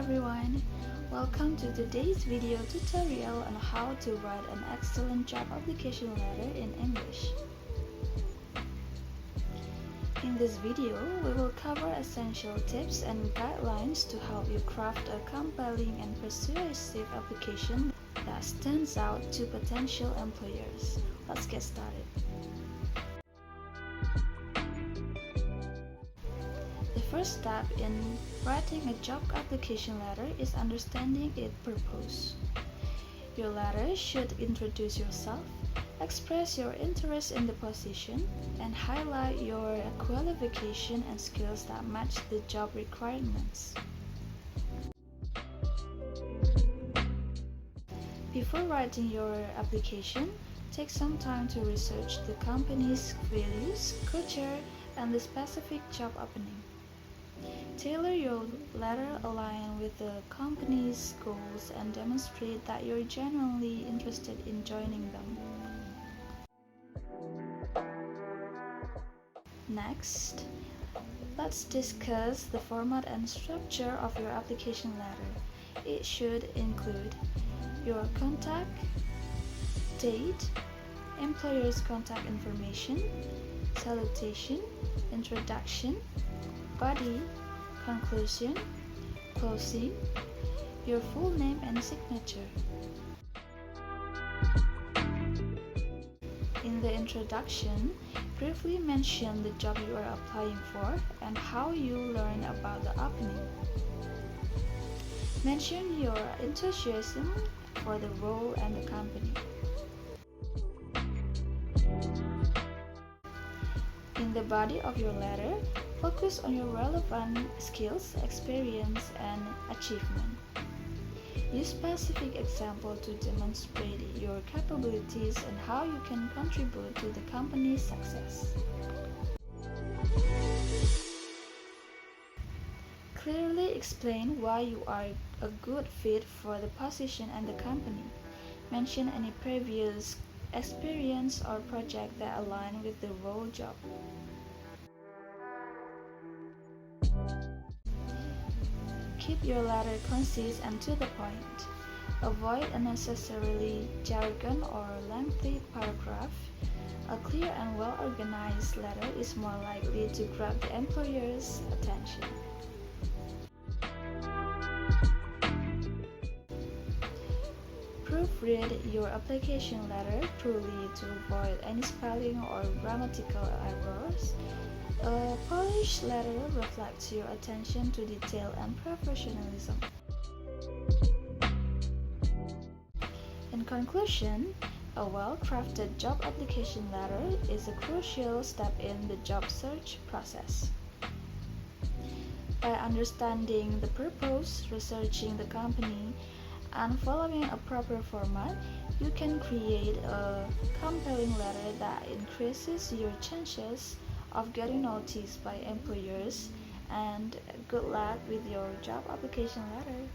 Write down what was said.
everyone, welcome to today's video tutorial on how to write an excellent job application letter in English. In this video, we will cover essential tips and guidelines to help you craft a compelling and persuasive application that stands out to potential employers. Let's get started. The first step in writing a job application letter is understanding its purpose. Your letter should introduce yourself, express your interest in the position, and highlight your qualification and skills that match the job requirements. Before writing your application, take some time to research the company's values, culture, and the specific job opening. Tailor your letter align with the company's goals and demonstrate that you're genuinely interested in joining them. Next, let's discuss the format and structure of your application letter. It should include your contact, date, employer's contact information, salutation, introduction, body, conclusion, closing, your full name and signature. In the introduction, briefly mention the job you are applying for and how you learn about the opening. Mention your enthusiasm for the role and the company. In the body of your letter, focus on your relevant skills, experience, and achievement. Use specific examples to demonstrate your capabilities and how you can contribute to the company's success. Clearly explain why you are a good fit for the position and the company. Mention any previous experience or project that align with the role job. Keep your letter concise and to the point. Avoid unnecessarily jargon or lengthy paragraph. A clear and well-organized letter is more likely to grab the employer's attention. Proofread your application letter thoroughly to avoid any spelling or grammatical errors. A polished letter reflects your attention to detail and professionalism. In conclusion, a well-crafted job application letter is a crucial step in the job search process. By understanding the purpose, researching the company, and following a proper format, you can create a compelling letter that increases your chances of getting noticed by employers, and good luck with your job application letter.